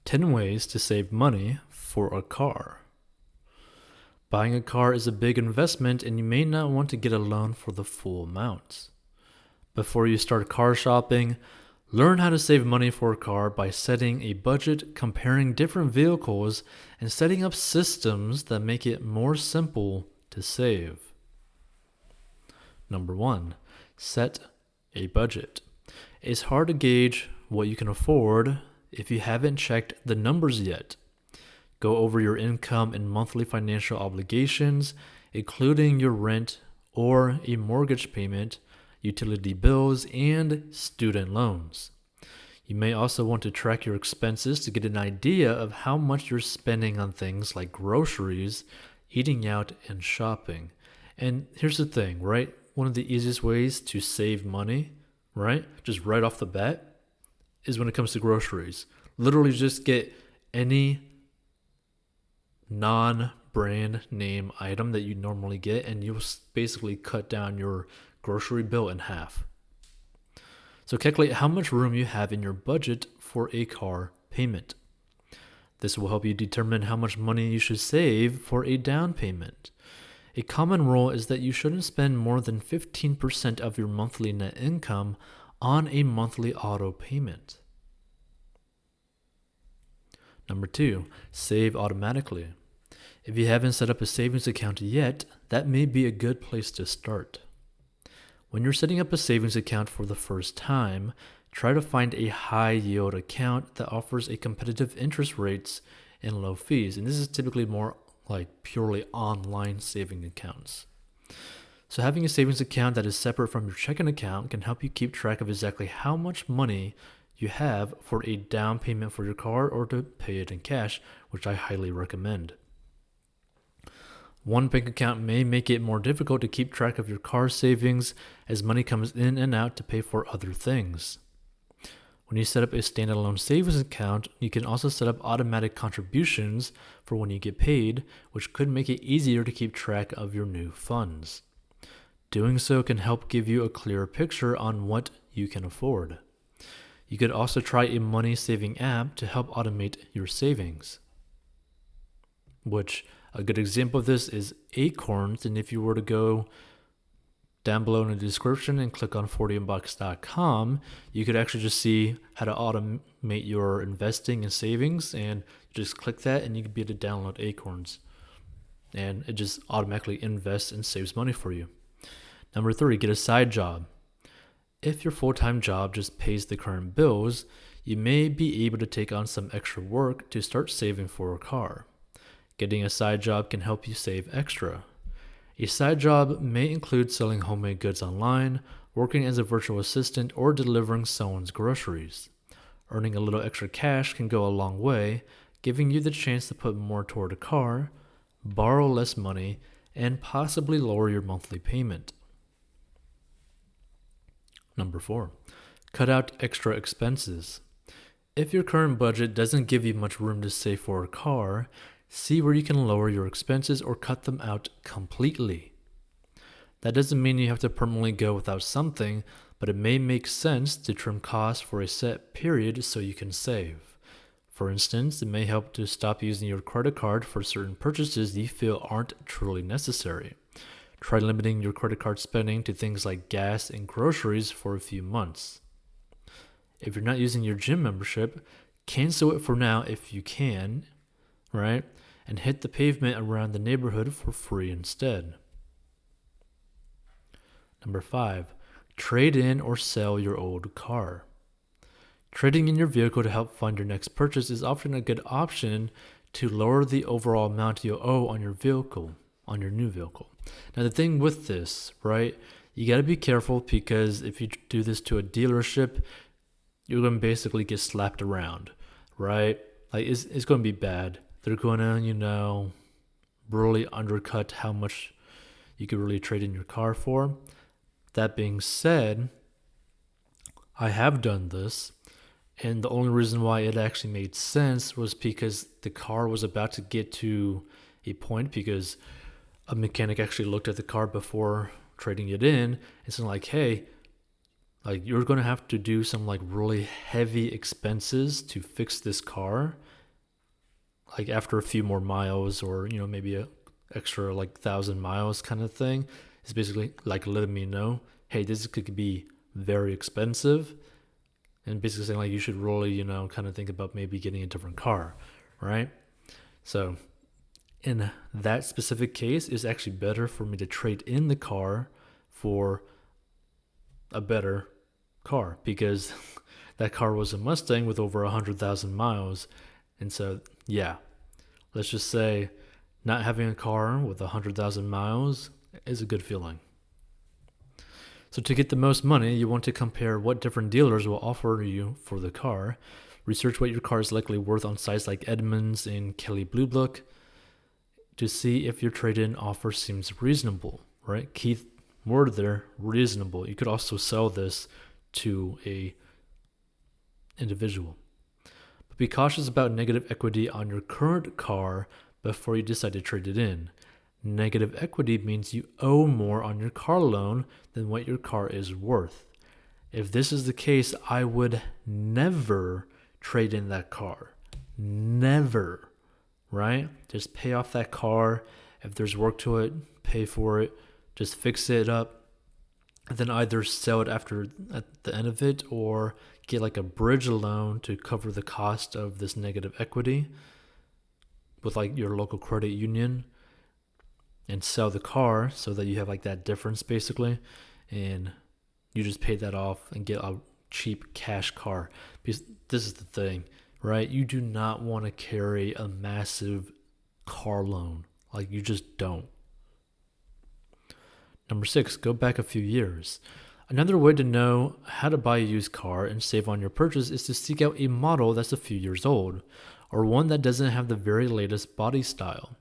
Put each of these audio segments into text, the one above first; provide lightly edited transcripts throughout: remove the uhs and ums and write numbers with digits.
10 ways to save money for a car. Buying a car is a big investment and you may not want to get a loan for the full amount. Before you start car shopping, learn how to save money for a car by setting a budget, comparing different vehicles, and setting up systems that make it more simple to save. Number 1, set a budget. It's hard to gauge what you can afford if you haven't checked the numbers yet. Go over your income and monthly financial obligations, including your rent or a mortgage payment, utility bills, and student loans. You may also want to track your expenses to get an idea of how much you're spending on things like groceries, eating out, and shopping. And here's the thing, right? One of the easiest ways to save money, right? Just right off the bat, is when it comes to groceries. Literally just get any non-brand name item that you normally get and you'll basically cut down your grocery bill in half. So calculate how much room you have in your budget for a car payment. This will help you determine how much money you should save for a down payment. A common rule is that you shouldn't spend more than 15% of your monthly net income on a monthly auto payment. Number 2, save automatically. If you haven't set up a savings account yet, that may be a good place to start. When you're setting up a savings account for the first time, try to find a high yield account that offers a competitive interest rates and low fees. And this is typically more like purely online saving accounts. So having a savings account that is separate from your checking account can help you keep track of exactly how much money you have for a down payment for your car or to pay it in cash, which I highly recommend. One bank account may make it more difficult to keep track of your car savings as money comes in and out to pay for other things. When you set up a standalone savings account, you can also set up automatic contributions for when you get paid, which could make it easier to keep track of your new funds. Doing so can help give you a clearer picture on what you can afford. You could also try a money-saving app to help automate your savings, which a good example of this is Acorns. And if you were to go down below in the description and click on 40inbox.com, you could actually just see how to automate your investing and savings, and just click that and you could be able to download Acorns, and it just automatically invests and saves money for you. Number 3, get a side job. If your full-time job just pays the current bills, you may be able to take on some extra work to start saving for a car. Getting a side job can help you save extra. A side job may include selling homemade goods online, working as a virtual assistant, or delivering someone's groceries. Earning a little extra cash can go a long way, giving you the chance to put more toward a car, borrow less money, and possibly lower your monthly payment. Number 4, cut out extra expenses. If your current budget doesn't give you much room to save for a car, see where you can lower your expenses or cut them out completely. That doesn't mean you have to permanently go without something, but it may make sense to trim costs for a set period so you can save. For instance, it may help to stop using your credit card for certain purchases you feel aren't truly necessary. Try limiting your credit card spending to things like gas and groceries for a few months. If you're not using your gym membership, cancel it for now if you can, right? And hit the pavement around the neighborhood for free instead. Number 5, trade in or sell your old car. Trading in your vehicle to help fund your next purchase is often a good option to lower the overall amount you owe on your vehicle, on your new vehicle. Now the thing with this, right, you got to be careful, because if you do this to a dealership, you're going to basically get slapped around, right? Like it's going to be bad. They're going to, really undercut how much you could really trade in your car for. That being said, I have done this, and the only reason why it actually made sense was because the car was about to get to a point, because a mechanic actually looked at the car before trading it in and said, like, hey, like, you're going to have to do some like really heavy expenses to fix this car, like after a few more miles, or maybe a extra like 1,000 miles kind of thing. It's basically like letting me know, hey, this could be very expensive, and basically saying like you should really kind of think about maybe getting a different car, right? So in that specific case, it's actually better for me to trade in the car for a better car, because that car was a Mustang with over 100,000 miles. And so, yeah, let's just say not having a car with 100,000 miles is a good feeling. So to get the most money, you want to compare what different dealers will offer you for the car. Research what your car is likely worth on sites like Edmunds and Kelley Blue Book to see if your trade-in offer seems reasonable, right? Key word there, reasonable. You could also sell this to a individual. But be cautious about negative equity on your current car before you decide to trade it in. Negative equity means you owe more on your car loan than what your car is worth. If this is the case, I would never trade in that car. Never, right? Just pay off that car. If there's work to it, pay for it. Just fix it up. And then either sell it at the end of it, or get like a bridge loan to cover the cost of this negative equity with like your local credit union, and sell the car so that you have like that difference basically, and you just pay that off and get a cheap cash car. Because this is the thing, right? You do not want to carry a massive car loan. Like, you just don't. Number 6, go back a few years. Another way to know how to buy a used car and save on your purchase is to seek out a model that's a few years old, or one that doesn't have the very latest body style.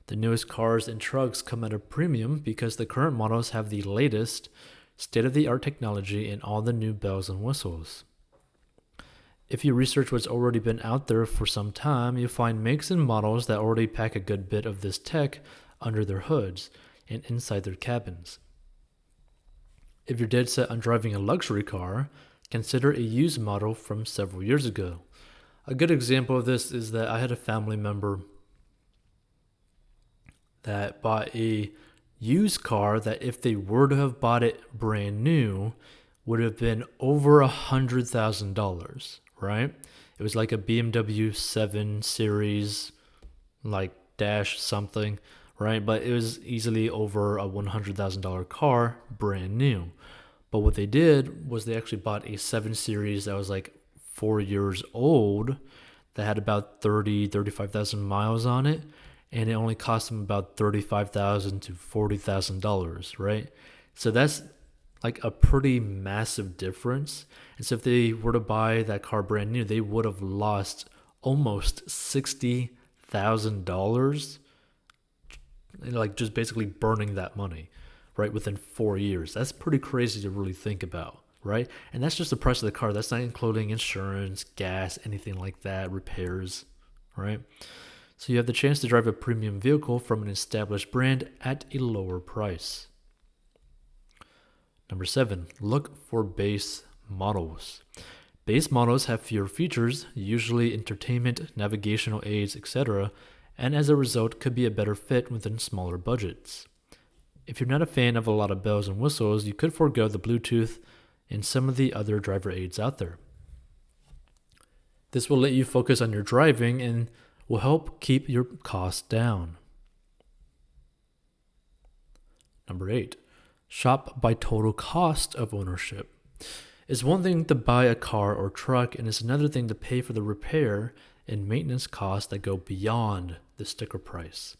The newest cars and trucks come at a premium because the current models have the latest, state-of-the-art technology and all the new bells and whistles. If you research what's already been out there for some time, you'll find makes and models that already pack a good bit of this tech under their hoods and inside their cabins. If you're dead set on driving a luxury car, consider a used model from several years ago. A good example of this is that I had a family member that bought a used car that, if they were to have bought it brand new, would have been over $100,000, right? It was like a BMW 7 Series, like dash something, right? But it was easily over a $100,000 car, brand new. But what they did was they actually bought a 7 Series that was like 4 years old, that had about 35,000 miles on it, and it only cost them about $35,000 to $40,000, right? So that's like a pretty massive difference. And so if they were to buy that car brand new, they would have lost almost $60,000, like just basically burning that money, right, within 4 years. That's pretty crazy to really think about, right? And that's just the price of the car. That's not including insurance, gas, anything like that, repairs, right? So you have the chance to drive a premium vehicle from an established brand at a lower price. Number 7, look for base models. Base models have fewer features, usually entertainment, navigational aids, etc., and as a result could be a better fit within smaller budgets. If you're not a fan of a lot of bells and whistles, you could forego the Bluetooth and some of the other driver aids out there. This will let you focus on your driving and will help keep your costs down. Number 8, shop by total cost of ownership. It's one thing to buy a car or truck, and it's another thing to pay for the repair and maintenance costs that go beyond the sticker price.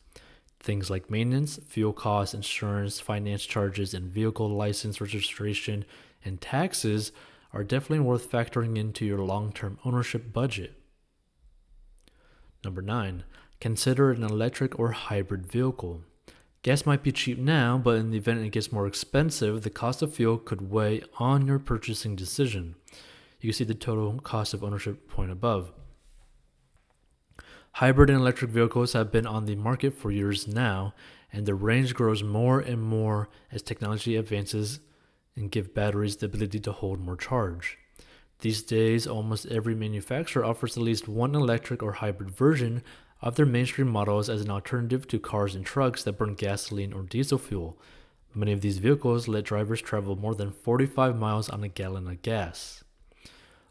Things like maintenance, fuel costs, insurance, finance charges, and vehicle license registration and taxes are definitely worth factoring into your long-term ownership budget. Number 9, consider an electric or hybrid vehicle. Gas might be cheap now, but in the event it gets more expensive, the cost of fuel could weigh on your purchasing decision. You can see the total cost of ownership point above. Hybrid and electric vehicles have been on the market for years now, and the range grows more and more as technology advances and give batteries the ability to hold more charge. These days, almost every manufacturer offers at least one electric or hybrid version of their mainstream models as an alternative to cars and trucks that burn gasoline or diesel fuel. Many of these vehicles let drivers travel more than 45 miles on a gallon of gas.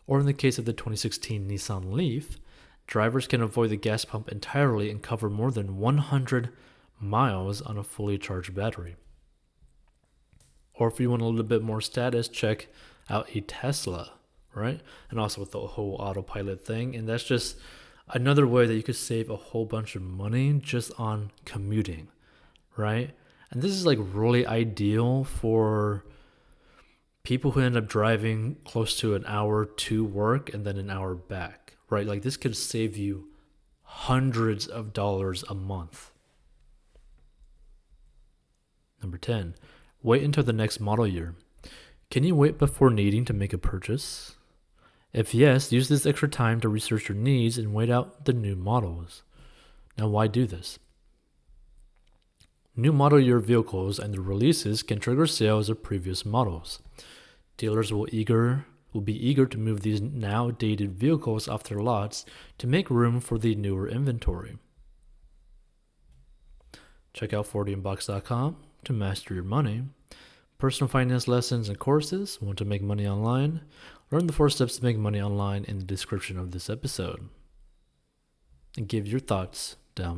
Or in the case of the 2016 Nissan Leaf, drivers can avoid the gas pump entirely and cover more than 100 miles on a fully charged battery. Or if you want a little bit more status, check out a Tesla, right? And also with the whole autopilot thing. And that's just another way that you could save a whole bunch of money just on commuting, right? And this is like really ideal for people who end up driving close to an hour to work and then an hour back, right? Like this could save you hundreds of dollars a month. Number 10, wait until the next model year. Can you wait before needing to make a purchase? If yes, use this extra time to research your needs and wait out the new models. Now, why do this? New model year vehicles and their releases can trigger sales of previous models. Dealers will be eager to move these now dated vehicles off their lots to make room for the newer inventory. Check out 40inbox.com to master your money. Personal finance lessons and courses. Want to make money online? Learn the 4 steps to make money online in the description of this episode. And give your thoughts down below.